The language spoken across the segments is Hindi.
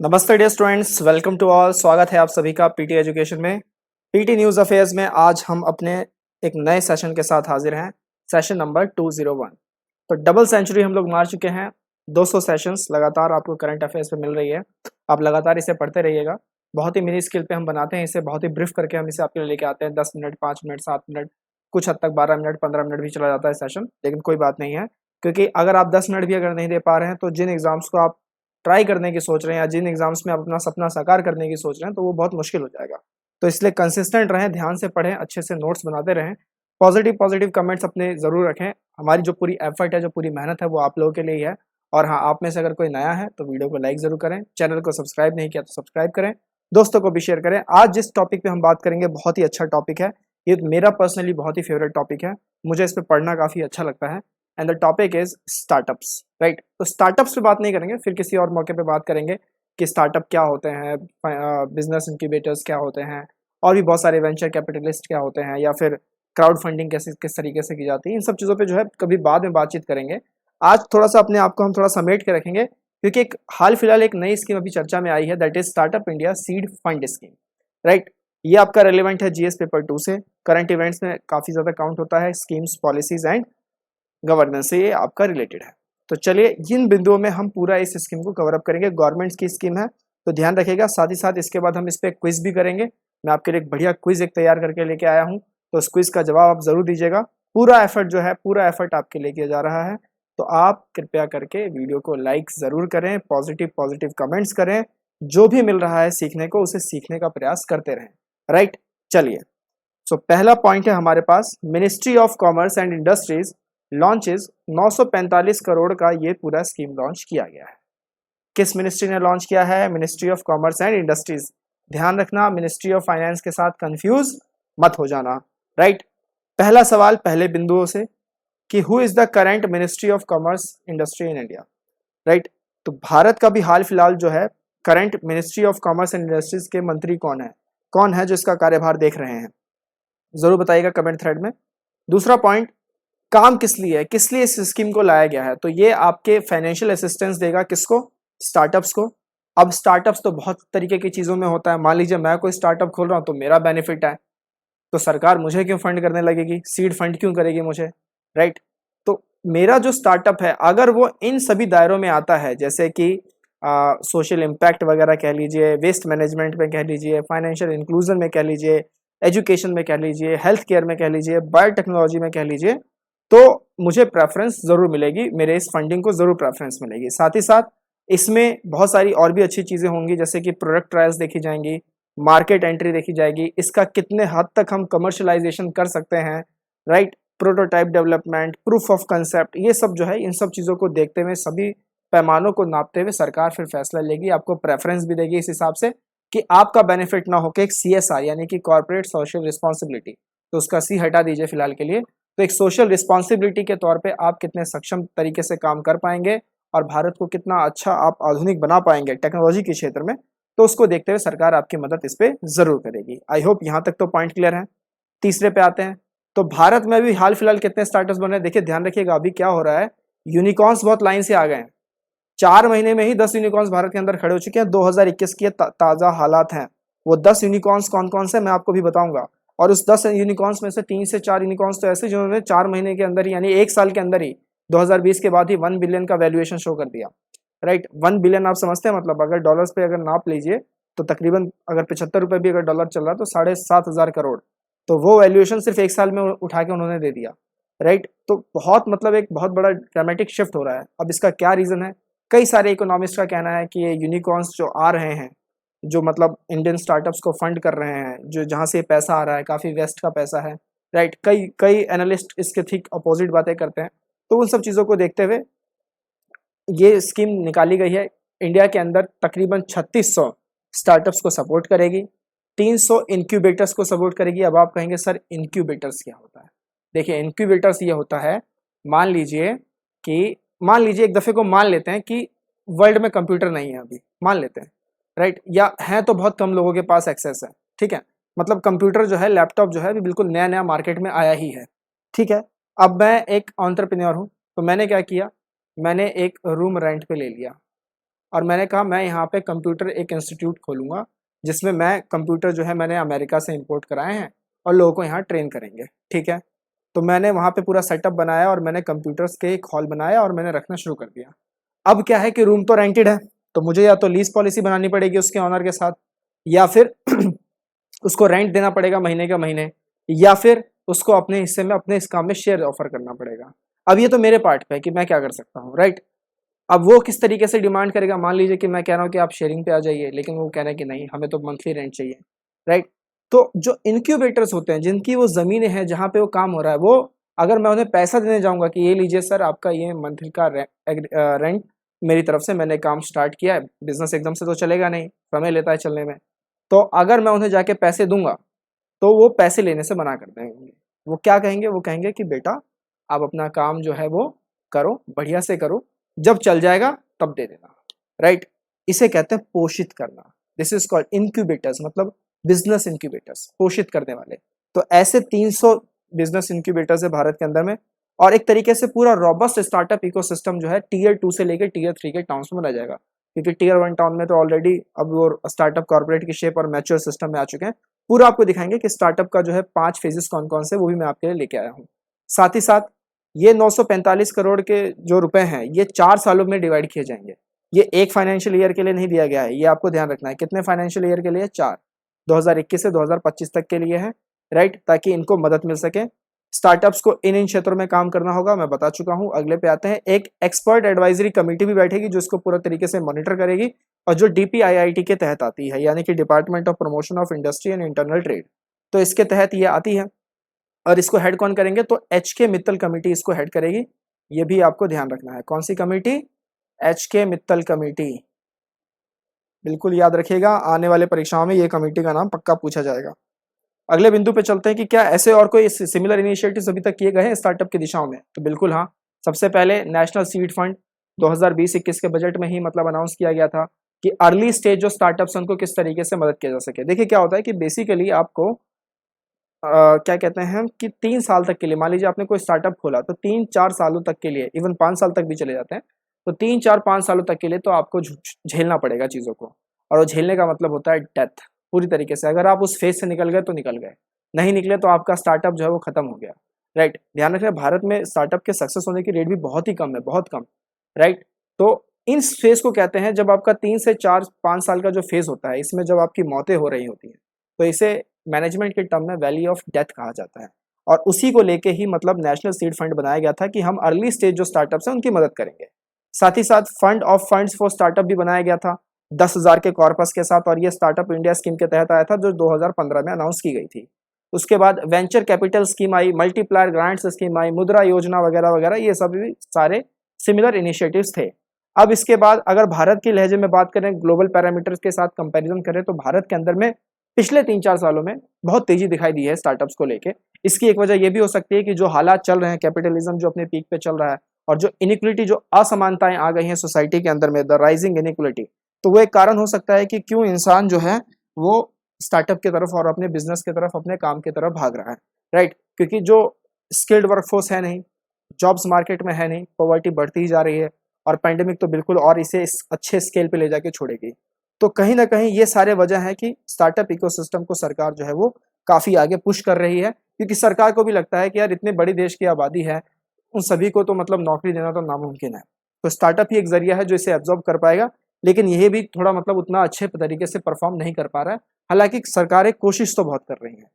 नमस्ते dear students, welcome to all. स्वागत है आप सभी का पीटी एजुकेशन में। पीटी न्यूज़ अफेयर्स में आज हम अपने एक नए सेशन के साथ हाजिर हैं, सेशन नंबर 201। तो डबल सेंचुरी हम लोग मार चुके हैं। 200 सेशंस लगातार आपको करंट अफेयर्स पे मिल रही है। आप लगातार इसे पढ़ते रहिएगा। बहुत ही मिनी स्किल पे हम बनाते हैं इसे, बहुत ही ब्रीफ करके हम इसे आपके लिए लेके आते हैं। 10 मिनट, 5 मिनट, 7 मिनट, कुछ हद तक 12 मिनट, 15 मिनट भी चला जाता है सेशन, लेकिन कोई बात नहीं है, क्योंकि अगर आप 10 मिनट भी अगर नहीं दे पा रहे हैं तो जिन एग्जाम्स को आप ट्राई करने की सोच रहे हैं या जिन एग्जाम्स में आप अपना सपना साकार करने की सोच रहे हैं तो वो बहुत मुश्किल हो जाएगा। तो इसलिए कंसिस्टेंट रहें, ध्यान से पढ़ें, अच्छे से नोट्स बनाते रहें, पॉजिटिव पॉजिटिव कमेंट्स अपने ज़रूर रखें। हमारी जो पूरी एफर्ट है, जो पूरी मेहनत है, वो आप लोगों के लिए ही है। और हाँ, आप में से अगर कोई नया है तो वीडियो को लाइक ज़रूर करें, चैनल को सब्सक्राइब नहीं किया तो सब्सक्राइब करें, दोस्तों को भी शेयर करें। आज जिस टॉपिक पे हम बात करेंगे बहुत ही अच्छा टॉपिक है, ये मेरा पर्सनली बहुत ही फेवरेट टॉपिक है, मुझे इस पर पढ़ना काफ़ी अच्छा लगता है। And the topic is startups, right. तो स्टार्टअप्स पे बात नहीं करेंगे, फिर किसी और मौके पे बात करेंगे कि स्टार्टअप क्या होते हैं, बिजनेस इंक्यूबेटर्स क्या होते हैं, और भी बहुत सारे वेंचर कैपिटलिस्ट क्या होते हैं, या फिर क्राउड फंडिंग कैसे किस तरीके से की जाती है। इन सब चीज़ों पे जो है कभी बाद में बातचीत करेंगे। आज थोड़ा सा अपने आप को हम थोड़ा समेट के रखेंगे, क्योंकि एक हाल फिलहाल एक नई स्कीम अभी चर्चा में आई है, that is startup India seed fund scheme, right. ये आपका रेलिवेंट है जीएस पेपर 2 से। करंट इवेंट्स में काफ़ी ज़्यादा काउंट होता है, स्कीम्स, पॉलिसीज एंड गवर्नेंस से ये आपका रिलेटेड है। तो चलिए इन बिंदुओं में हम पूरा इस स्कीम को कवर अप करेंगे। गवर्नमेंट्स की स्कीम है तो ध्यान रखिएगा। साथ ही साथ इसके बाद हम इस पर क्विज भी करेंगे। मैं आपके लिए एक बढ़िया क्विज एक तैयार करके लेके आया हूँ, तो उस क्विज का जवाब आप जरूर दीजिएगा। पूरा एफर्ट जो है, पूरा एफर्ट आपके लिए किया जा रहा है, तो आप कृपया करके वीडियो को लाइक जरूर करें, पॉजिटिव पॉजिटिव कमेंट्स करें, जो भी मिल रहा है सीखने को उसे सीखने का प्रयास करते रहें, राइट। चलिए, सो पहला पॉइंट है हमारे पास, ministry of commerce and industries launches 945 crore का ये पूरा स्कीम लॉन्च किया गया है। किस मिनिस्ट्री ने लॉन्च किया है? Ministry of commerce and industries. ध्यान रखना, मिनिस्ट्री ऑफ फाइनेंस के साथ कंफ्यूज मत हो जाना, राइट। पहला सवाल पहले बिंदुओं से कि who is the current ministry of commerce industry in India, right. तो भारत का भी हाल फिलहाल जो है current ministry of commerce and industries के मंत्री कौन है जो इसका कार्यभार देख रहे हैं, जरूर बताइएगा कमेंट थ्रेड में। दूसरा पॉइंट, काम किस लिए इस स्कीम को लाया गया है? तो ये आपके फाइनेंशियल असिस्टेंस देगा, किसको? स्टार्टअप्स को। अब स्टार्टअप्स तो बहुत तरीके की चीजों में होता है। मान लीजिए मैं कोई स्टार्टअप खोल रहा हूं तो मेरा बेनिफिट है, तो सरकार मुझे क्यों फंड करने लगेगी, सीड फंड क्यों करेगी मुझे, राइट। तो मेरा जो स्टार्टअप है अगर वो इन सभी दायरों में आता है, जैसे कि सोशल इम्पैक्ट वगैरह कह लीजिए, वेस्ट मैनेजमेंट में कह लीजिए, फाइनेंशियल इंक्लूजन में कह लीजिए, एजुकेशन में कह लीजिए, हेल्थ केयर में कह लीजिए, बायोटेक्नोलॉजी में कह लीजिए, तो मुझे प्रेफरेंस जरूर मिलेगी, मेरे इस फंडिंग को जरूर प्रेफरेंस मिलेगी। साथ ही साथ इसमें बहुत सारी और भी अच्छी चीज़ें होंगी, जैसे कि प्रोडक्ट ट्रायल्स देखी जाएंगी, मार्केट एंट्री देखी जाएगी, इसका कितने हद तक हम कमर्शलाइजेशन कर सकते हैं, right, prototype development, proof of concept, ये सब जो है इन सब चीज़ों को देखते हुए, सभी पैमानों को नापते हुए सरकार फिर फैसला लेगी, आपको प्रेफरेंस भी देगी इस हिसाब से कि आपका बेनिफिट ना होकर एक CSR यानी कि कॉर्पोरेट सोशल रिस्पॉन्सिबिलिटी, तो उसका C हटा दीजिए फिलहाल के लिए। तो एक सोशल रिस्पॉन्सिबिलिटी के तौर पे आप कितने सक्षम तरीके से काम कर पाएंगे और भारत को कितना अच्छा आप आधुनिक बना पाएंगे टेक्नोलॉजी के क्षेत्र में, तो उसको देखते हुए सरकार आपकी मदद इस पे जरूर करेगी। आई होप यहाँ तक तो पॉइंट क्लियर है। तीसरे पे आते हैं, तो भारत में भी हाल फिलहाल कितने स्टार्टअप्स बन रहे हैं, देखिए ध्यान रखिएगा। अभी क्या हो रहा है, यूनिकॉर्न्स बहुत लाइन से आ गए हैं। 4 महीने में ही 10 यूनिकॉर्न्स भारत के अंदर खड़े हो चुके हैं। 2021 के ताजा हालात हैं। वो 10 यूनिकॉर्न्स कौन कौन से मैं आपको भी बताऊंगा, और उस 10 यूनिकॉर्न्स में से 3 से 4 यूनिकॉर्न्स तो ऐसे जिन्होंने 4 महीने के अंदर ही, यानी 1 साल के अंदर ही, 2020 के बाद ही 1 बिलियन का वैल्यूएशन शो कर दिया, राइट। 1 बिलियन आप समझते हैं, मतलब अगर डॉलर्स पे अगर नाप लीजिए तो तकरीबन अगर 75 रुपए भी अगर डॉलर चल रहा है तो 7,500 करोड़, तो वो वैल्यूएशन सिर्फ 1 साल में उठा के उन्होंने दे दिया, राइट। तो बहुत मतलब एक बहुत बड़ा ड्रामेटिक शिफ्ट हो रहा है। अब इसका क्या रीजन है? कई सारे इकोनॉमिस्ट का कहना है कि ये यूनिकॉर्न्स जो आ रहे हैं, जो मतलब इंडियन स्टार्टअप्स को फंड कर रहे हैं, जो जहाँ से पैसा आ रहा है काफ़ी वेस्ट का पैसा है, राइट। कई कई एनालिस्ट इसके ठीक अपोजिट बातें करते हैं। तो उन सब चीज़ों को देखते हुए ये स्कीम निकाली गई है। इंडिया के अंदर तकरीबन 3600 स्टार्टअप्स को सपोर्ट करेगी, 300 इंक्यूबेटर्स को सपोर्ट करेगी। अब आप कहेंगे सर इंक्यूबेटर्स क्या होता है? देखिए, इंक्यूबेटर्स ये होता है, मान लीजिए एक दफ़े को मान लेते हैं कि वर्ल्ड में कंप्यूटर नहीं है अभी, मान लेते हैं, राइट, या है तो बहुत कम लोगों के पास एक्सेस है, ठीक है। मतलब कंप्यूटर जो है, लैपटॉप जो है, अभी बिल्कुल नया नया मार्केट में आया ही है, ठीक है। अब मैं एक एंटरप्रेन्योर हूँ, तो मैंने क्या किया, मैंने एक रूम रेंट पे ले लिया। और मैंने कहा मैं यहाँ पे कंप्यूटर एक इंस्टीट्यूट खोलूँगा जिसमें मैं कंप्यूटर जो है मैंने अमेरिका से इंपोर्ट कराए हैं और लोगों को यहाँ ट्रेन करेंगे, ठीक है। तो मैंने वहाँ पे पूरा सेटअप बनाया और मैंने कंप्यूटर्स के एक हॉल बनाया और मैंने रखना शुरू कर दिया। अब क्या है कि रूम तो रेंटेड है, तो मुझे या तो लीज पॉलिसी बनानी पड़ेगी उसके ऑनर के साथ, या फिर उसको रेंट देना पड़ेगा महीने के महीने, या फिर उसको अपने हिस्से में अपने इस काम में शेयर ऑफर करना पड़ेगा। अब ये तो मेरे पार्ट पे है कि मैं क्या कर सकता हूँ, राइट। अब वो किस तरीके से डिमांड करेगा, मान लीजिए कि मैं कह रहा हूँ कि आप शेयरिंग पे आ जाइए, लेकिन वो कह रहे हैं कि नहीं हमें तो मंथली रेंट चाहिए, राइट। तो जो इनक्यूबेटर्स होते हैं जिनकी वो ज़मीनें हैं जहाँ पे वो काम हो रहा है, वो अगर मैं उन्हें पैसा देने जाऊँगा कि ये लीजिए सर आपका ये मंथली का रेंट मेरी तरफ से, मैंने काम स्टार्ट किया है, बिजनेस एकदम से तो चलेगा नहीं, समय लेता है चलने में, तो अगर मैं उन्हें जाके पैसे दूंगा तो वो पैसे लेने से मना कर देंगे। वो क्या कहेंगे, वो कहेंगे कि बेटा आप अपना काम जो है वो करो, बढ़िया से करो, जब चल जाएगा तब दे देना, राइट। इसे कहते हैं पोषित करना। दिस इज कॉल्ड इनक्यूबेटर्स, मतलब बिजनेस इनक्यूबेटर्स, पोषित करने वाले। तो ऐसे 300 बिजनेस इनक्यूबेटर्स है भारत के अंदर में, और एक तरीके से पूरा रॉबस्ट स्टार्टअप इकोसिस्टम जो है टीयर 2 से लेकर टीयर 3 के टाउन्स में बनाया जाएगा, क्योंकि टीयर 1 टाउन में तो ऑलरेडी अब वो स्टार्टअप कॉर्पोरेट की शेप और मैच्योर सिस्टम में आ चुके हैं। पूरा आपको दिखाएंगे कि स्टार्टअप का जो है 5 फेजेस कौन कौन से, वो भी मैं आपके लिए लेके आया हूँ। साथ ही साथ ये 945 करोड़ के जो रुपए हैं ये 4 सालों में डिवाइड किए जाएंगे। ये एक फाइनेंशियल ईयर के लिए नहीं दिया गया है, ये आपको ध्यान रखना है। कितने फाइनेंशियल ईयर के लिए? 4। 2021 से 2025 तक के लिए है, राइट, ताकि इनको मदद मिल सके। स्टार्टअप्स को इन क्षेत्रों में काम करना होगा, मैं बता चुका हूं। अगले पे आते हैं, एक एक्सपर्ट एडवाइजरी कमेटी भी बैठेगी जो इसको पूरा तरीके से मॉनिटर करेगी, और जो डीपीआईआईटी के तहत आती है, यानी कि department of promotion of industry and internal trade, तो इसके तहत ये आती है। और इसको हेड कौन करेंगे? तो एच.के. मित्तल कमेटी इसको हेड करेगी। ये भी आपको ध्यान रखना है। कौन सी कमेटी? एच.के. मित्तल कमेटी। बिल्कुल याद रखिएगा, आने वाले परीक्षाओं में ये कमेटी का नाम पक्का पूछा जाएगा। अगले बिंदु पे चलते हैं कि क्या ऐसे और कोई सिमिलर इनिशिएटिव्स अभी तक किए गए हैं स्टार्टअप की दिशाओं में? तो बिल्कुल हाँ। सबसे पहले नेशनल सीड फंड 2020-21 के बजट में ही मतलब अनाउंस किया गया था कि अर्ली स्टेज जो स्टार्टअप्स हैं उनको किस तरीके से मदद किया जा सके। देखिए क्या होता है कि बेसिकली आपको क्या कहते हैं कि 3 साल तक के लिए, मान लीजिए आपने कोई स्टार्टअप खोला, तो 3-4 सालों तक के लिए, इवन 5 साल तक भी चले जाते हैं, तो 3-4-5 सालों तक के लिए तो आपको झेलना पड़ेगा चीज़ों को। और वो झेलने का मतलब होता है डेथ, पूरी तरीके से। अगर आप उस फेज से निकल गए तो निकल गए, नहीं निकले तो आपका स्टार्टअप जो है वो खत्म हो गया, राइट। ध्यान रखें, भारत में स्टार्टअप के सक्सेस होने की रेट भी बहुत ही कम है, बहुत कम, राइट। तो इन फेज को कहते हैं, जब आपका 3 से 4-5 साल का जो फेज होता है, इसमें जब आपकी मौतें हो रही होती हैं, तो इसे मैनेजमेंट के टर्म में वैली ऑफ डेथ कहा जाता है। और उसी को लेके ही मतलब नेशनल सीड फंड बनाया गया था कि हम अर्ली स्टेज जो स्टार्टअप्स हैं उनकी मदद करेंगे। साथ ही साथ fund of funds for startup भी बनाया गया था 10,000 के कॉर्पस के साथ, और ये स्टार्टअप इंडिया स्कीम के तहत आया था जो 2015 में अनाउंस की गई थी। उसके बाद वेंचर कैपिटल स्कीम आई, मल्टीप्लायर ग्रांट्स स्कीम आई, मुद्रा योजना वगैरह वगैरह, ये सब भी सारे सिमिलर इनिशिएटिव्स थे। अब इसके बाद अगर भारत की लहजे में बात करें, ग्लोबल पैरामीटर्स के साथ कंपैरिजन करें, तो भारत के अंदर में पिछले 3-4 सालों में बहुत तेजी दिखाई दी है स्टार्टअप्स को लेके। इसकी एक वजह यह भी हो सकती है कि जो हालात चल रहे हैं, कैपिटलिज्म जो अपने पीक पे चल रहा है, और जो इनिक्वलिटी, जो असमानताएं आ गई हैं सोसाइटी के अंदर में, द राइजिंग इनिक्वलिटी, तो वो एक कारण हो सकता है कि क्यों इंसान जो है वो स्टार्टअप की तरफ और अपने बिजनेस की तरफ, अपने काम की तरफ भाग रहा है, राइट। क्योंकि जो स्किल्ड वर्कफोर्स है नहीं, जॉब्स मार्केट में है नहीं, पॉवर्टी बढ़ती ही जा रही है, और पैंडेमिक तो बिल्कुल और इसे इस अच्छे स्केल पे ले जाके छोड़ेगी। तो कहीं ना कहीं ये सारे वजह है कि स्टार्टअप इकोसिस्टम को सरकार जो है वो काफ़ी आगे पुश कर रही है, क्योंकि सरकार को भी लगता है कि यार इतने बड़ी देश की आबादी है, उन सभी को तो मतलब नौकरी देना तो नामुमकिन है। तो स्टार्टअप ही एक जरिया है जो इसे एब्जॉर्ब कर पाएगा, लेकिन यह भी थोड़ा मतलब उतना अच्छे तरीके से परफॉर्म नहीं कर पा रहा है। हालांकि सरकारें कोशिश तो बहुत कर रही हैं।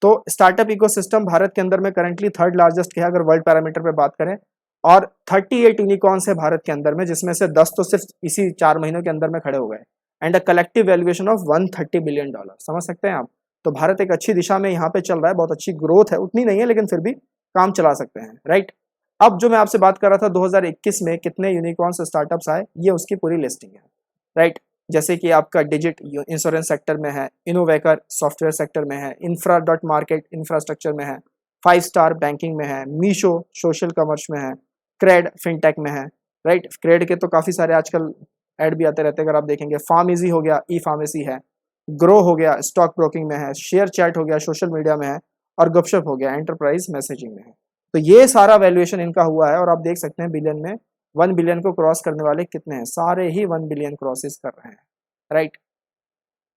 तो स्टार्टअप इकोसिस्टम भारत के अंदर में करंटली 3rd लार्जेस्ट है अगर वर्ल्ड पैरामीटर पे बात करें, और 38 यूनिकॉर्न्स है भारत के अंदर में, जिसमें से 10 तो सिर्फ इसी 4 महीनों के अंदर में खड़े हो गए, and a collective valuation of $130 billion. समझ सकते हैं आप? तो भारत एक अच्छी दिशा में यहाँ पे चल रहा है, बहुत अच्छी ग्रोथ है, उतनी नहीं है लेकिन फिर भी काम चला सकते हैं, राइट। अब जो मैं आपसे बात कर रहा था 2021 में कितने यूनिकॉर्न्स स्टार्टअप्स आए, ये उसकी पूरी लिस्टिंग है, राइट। जैसे कि आपका डिजिट इंश्योरेंस सेक्टर में है, इनोवेकर सॉफ्टवेयर सेक्टर में है, इंफ्रा.मार्केट इंफ्रास्ट्रक्चर में है, 5 स्टार बैंकिंग में है, मीशो सोशल कॉमर्स में है, क्रेड फिनटेक में है, राइट। क्रेड के तो काफ़ी सारे आजकल ऐड भी आते रहते हैं, अगर आप देखेंगे। फार्म इजी हो गया, ई फार्मेसी है, ग्रो हो गया, स्टॉक ब्रोकिंग में है, शेयर चैट हो गया, सोशल मीडिया में है, और गपशप हो गया, एंटरप्राइज मैसेजिंग में है। तो ये सारा वैल्यूएशन इनका हुआ है, और आप देख सकते हैं बिलियन में 1 बिलियन को क्रॉस करने वाले कितने हैं? सारे ही 1 बिलियन क्रॉसेस कर रहे हैं, राइट।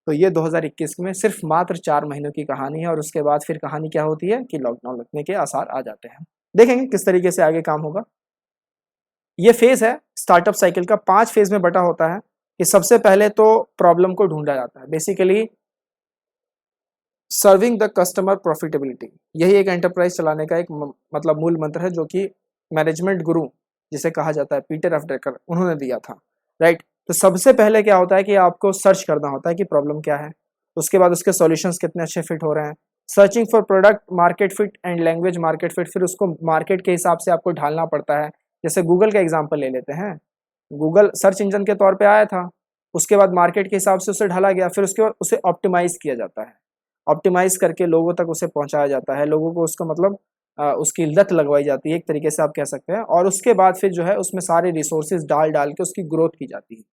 तो ये 2021 में सिर्फ मात्र 4 महीनों की कहानी है और उसके बाद फिर कहानी क्या होती है कि लॉकडाउन लगने के आसार आ जाते हैं। देखेंगे किस तरीके से आगे काम होगा। ये फेज है स्टार्टअप साइकिल का, 5 फेज में बटा होता है कि सबसे पहले तो प्रॉब्लम को ढूंढा जाता है, basically serving the customer profitability. यही एक एंटरप्राइज चलाने का एक मतलब मूल मंत्र है जो कि मैनेजमेंट गुरु जिसे कहा जाता है पीटर एफ ड्रकर, उन्होंने दिया था, राइट। तो सबसे पहले क्या होता है कि आपको सर्च करना होता है कि प्रॉब्लम क्या है, उसके बाद उसके सॉल्यूशंस कितने अच्छे फिट हो रहे हैं, searching for product market fit and language market fit, फिर उसको मार्केट के हिसाब से आपको ढालना पड़ता है। जैसे गूगल का एग्जाम्पल ले लेते हैं, गूगल सर्च इंजन के तौर पे आया था, उसके बाद मार्केट के हिसाब से उसे ढाला गया, फिर उसके बाद उसे ऑप्टिमाइज किया जाता है, ऑप्टिमाइज करके लोगों तक उसे पहुंचाया जाता है, लोगों को उसका मतलब उसकी लत लगवाई जाती है एक तरीके से आप कह सकते हैं, और उसके बाद फिर जो है उसमें सारे रिसोर्सेज डाल डाल के उसकी ग्रोथ की जाती है।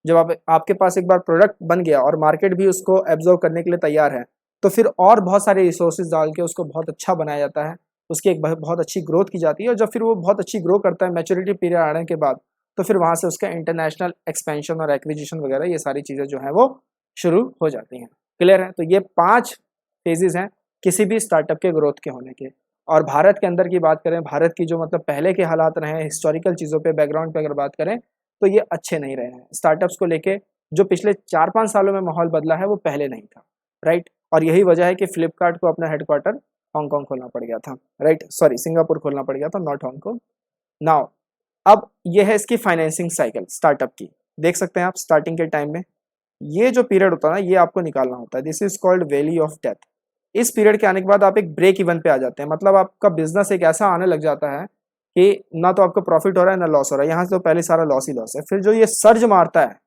जब आपके पास एक बार प्रोडक्ट बन गया और मार्केट भी उसको एब्जॉर्व करने के लिए तैयार है, तो फिर और बहुत सारे रिसोर्सेज डाल के उसको बहुत अच्छा बनाया जाता है, उसकी एक बहुत अच्छी ग्रोथ की जाती है, और जब फिर वो बहुत अच्छी ग्रो करता है मैच्योरिटी पीरियड आने के बाद, तो फिर वहाँ से उसका इंटरनेशनल एक्सपेंशन और एक्विजिशन वगैरह ये सारी चीज़ें जो है वो शुरू हो जाती हैं। क्लियर है? तो ये 5 फेजेस हैं किसी भी स्टार्टअप के ग्रोथ के होने के। और भारत के अंदर की बात करें, भारत की जो मतलब पहले के हालात रहे हैं, हिस्टोरिकल चीज़ों पे बैकग्राउंड पे अगर बात करें, तो ये अच्छे नहीं रहे हैं। स्टार्टअप्स को लेके जो पिछले 4-5 सालों में माहौल बदला है वो पहले नहीं था, राइट। और यही वजह है कि फ्लिपकार्ट को अपना हेडक्वार्टर हांगकांग खोलना पड़ गया था, राइट, सॉरी सिंगापुर खोलना पड़ गया था, नॉट हांगकांग। नाउ अब ये है इसकी फाइनेंसिंग साइकिल स्टार्टअप की, देख सकते हैं आप स्टार्टिंग के टाइम में ये जो पीरियड होता है ना, ये आपको निकालना होता है, this is called valley of death. इस पीरियड के आने के बाद आप एक ब्रेक इवन पे आ जाते हैं, मतलब आपका बिजनेस एक ऐसा आने लग जाता है कि ना तो आपको प्रॉफिट हो रहा है ना लॉस हो रहा है, यहाँ से तो पहले सारा लॉस ही लॉस है। फिर जो ये सर्ज मारता है,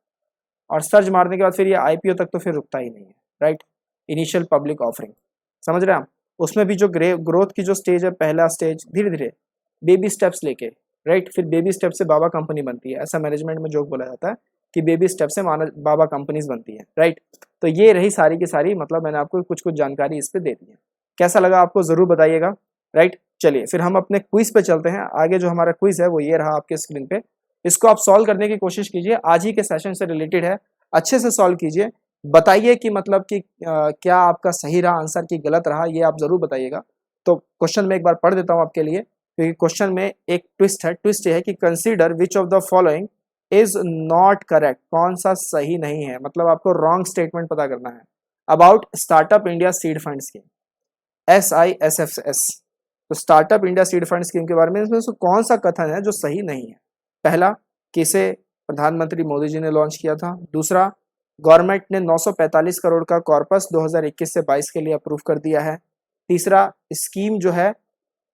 और सर्ज मारने के बाद फिर ये आईपीओ तक तो फिर रुकता ही नहीं है, राइट। इनिशियल पब्लिक ऑफरिंग, समझ रहे हैं आप? उसमें भी जो ग्रोथ की जो स्टेज है, पहला स्टेज धीरे धीरे बेबी स्टेप्स लेके, राइट, फिर बेबी स्टेप से बाबा कंपनी बनती है, ऐसा मैनेजमेंट में जोक बोला जाता है कि बेबी स्टेप से बाबा कंपनीज बनती है, राइट। तो ये रही सारी की सारी, मतलब मैंने आपको कुछ कुछ जानकारी इस पे दे दी है। कैसा लगा आपको जरूर बताइएगा, राइट। चलिए फिर हम अपने क्विज पे चलते हैं। आगे जो हमारा क्विज है वो ये रहा आपके स्क्रीन पे, इसको आप सॉल्व करने की कोशिश कीजिए, आज ही के सेशन से रिलेटेड है, अच्छे से सॉल्व कीजिए, बताइए कि मतलब कि क्या आपका सही रहा आंसर की गलत रहा, ये आप जरूर बताइएगा। तो क्वेश्चन में एक बार पढ़ देता हूँ आपके लिए, क्योंकि क्वेश्चन में एक ट्विस्ट है। ट्विस्ट ये है कि consider which of the following is not correct, कौन सा सही नहीं है, मतलब आपको रॉन्ग स्टेटमेंट पता करना है about startup India seed fund scheme, SISFS। तो startup India seed fund scheme के बारे में इसमें से कौन सा कथन है जो सही नहीं है? पहला, कि इसे प्रधानमंत्री मोदी जी ने लॉन्च किया था। दूसरा, गवर्नमेंट ने 945 करोड़ का कॉर्पस 2021 से 22 के लिए अप्रूव कर दिया है। तीसरा, स्कीम जो है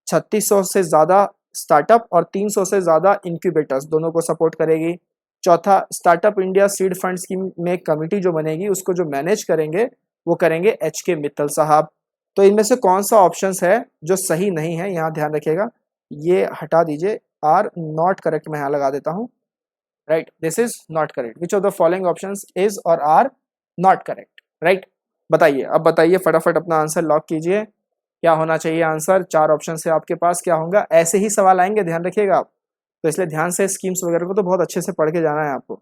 3600 से ज़्यादा स्टार्टअप और 300 से ज़्यादा इंक्यूबेटर्स दोनों को सपोर्ट करेगी। चौथा, startup India seed fund scheme में कमेटी जो बनेगी उसको जो मैनेज करेंगे वो करेंगे HK मित्तल साहब। तो इनमें से कौन सा ऑप्शंस है जो सही नहीं है, यहाँ ध्यान रखिएगा, ये हटा दीजिए, आर नॉट करेक्ट मैं यहाँ लगा देता हूँ, right, this is not correct. Which of the following options is और आर नॉट करेक्ट, राइट। बताइए, अब बताइए, फटाफट अपना आंसर लॉक कीजिए, क्या होना चाहिए आंसर? 4 ऑप्शन से आपके पास क्या होगा, ऐसे ही सवाल आएंगे, ध्यान रखिएगा आप, तो इसलिए ध्यान से स्कीम्स वगैरह को तो बहुत अच्छे से पढ़ के जाना है आपको।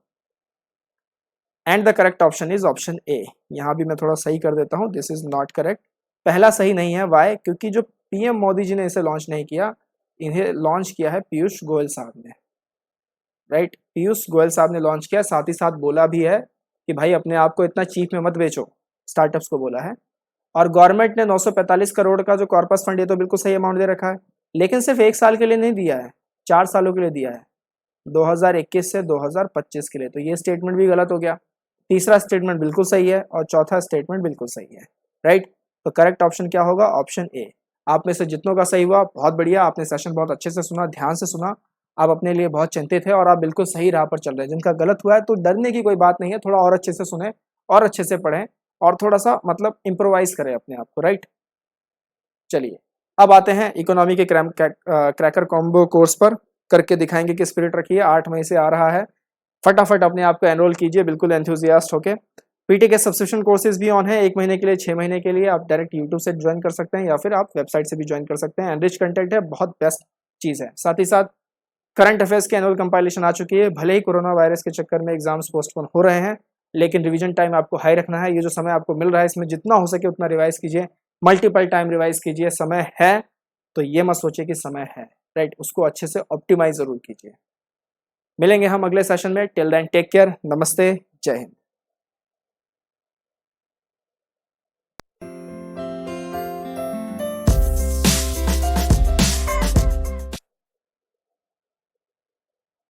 And the correct option is option A. यहाँ भी मैं थोड़ा सही कर देता हूँ, दिस इज नॉट करेक्ट, पहला सही नहीं है। वाई? क्योंकि जो PM मोदी जी ने इसे लॉन्च नहीं किया, इन्हें लॉन्च किया है पीयूष गोयल साहब ने, राइट, पीयूष गोयल साहब ने लॉन्च किया, साथ ही साथ बोला भी है कि भाई अपने आप को इतना चीप में मत बेचो, स्टार्टअप्स को बोला है। और गवर्नमेंट ने 945 करोड़ का जो कॉर्पस फंड, ये तो बिल्कुल सही अमाउंट दे रखा है, लेकिन सिर्फ 1 साल के लिए नहीं दिया है, 4 सालों के लिए दिया है, 2021 से 2025 के लिए, तो ये स्टेटमेंट भी गलत हो गया। तीसरा स्टेटमेंट बिल्कुल सही है और चौथा स्टेटमेंट बिल्कुल सही है, राइट। तो करेक्ट ऑप्शन क्या होगा? Option A. आप में से जितनों का सही हुआ बहुत बढ़िया, आपने सेशन बहुत अच्छे से सुना, ध्यान से सुना, आप अपने लिए बहुत चिंतित है और आप बिल्कुल सही राह पर चल रहे हैं। जिनका गलत हुआ है तो डरने की कोई बात नहीं है, थोड़ा और अच्छे से सुने और अच्छे से पढ़ें और थोड़ा सा मतलब इम्प्रोवाइज करें अपने आप को, राइट। चलिए अब आते हैं इकोनॉमी के क्रैकर कॉम्बो कोर्स पर, करके दिखाएंगे कि स्पिरिट रखिए, 8 मई से आ रहा है, फटाफट अपने आप को एनरोल कीजिए बिल्कुल एंथुजियास्ट होके। पीटी के सब्सक्रिप्शन कोर्सेज भी ऑन है, 1 महीने के लिए, 6 महीने के लिए। आप डायरेक्ट यूट्यूब से ज्वाइन कर सकते हैं या फिर आप वेबसाइट से भी ज्वाइन कर सकते हैं, एनरिच कंटेंट है, बहुत बेस्ट चीज़ है। साथ ही साथ करंट अफेयर्स की एनुअल कंपाइलेशन आ चुकी है। भले ही कोरोना वायरस के चक्कर में एग्जाम्स पोस्टपोन हो रहे हैं, लेकिन रिवीजन टाइम आपको हाई रखना है। ये जो समय आपको मिल रहा है इसमें जितना हो सके उतना रिवाइज कीजिए, मल्टीपल टाइम रिवाइज कीजिए। समय है तो ये मत सोचिए कि समय है, राइट, उसको अच्छे से ऑप्टिमाइज जरूर कीजिए। मिलेंगे हम अगले सेशन में। टिल देन टेक केयर, नमस्ते, जय हिंद।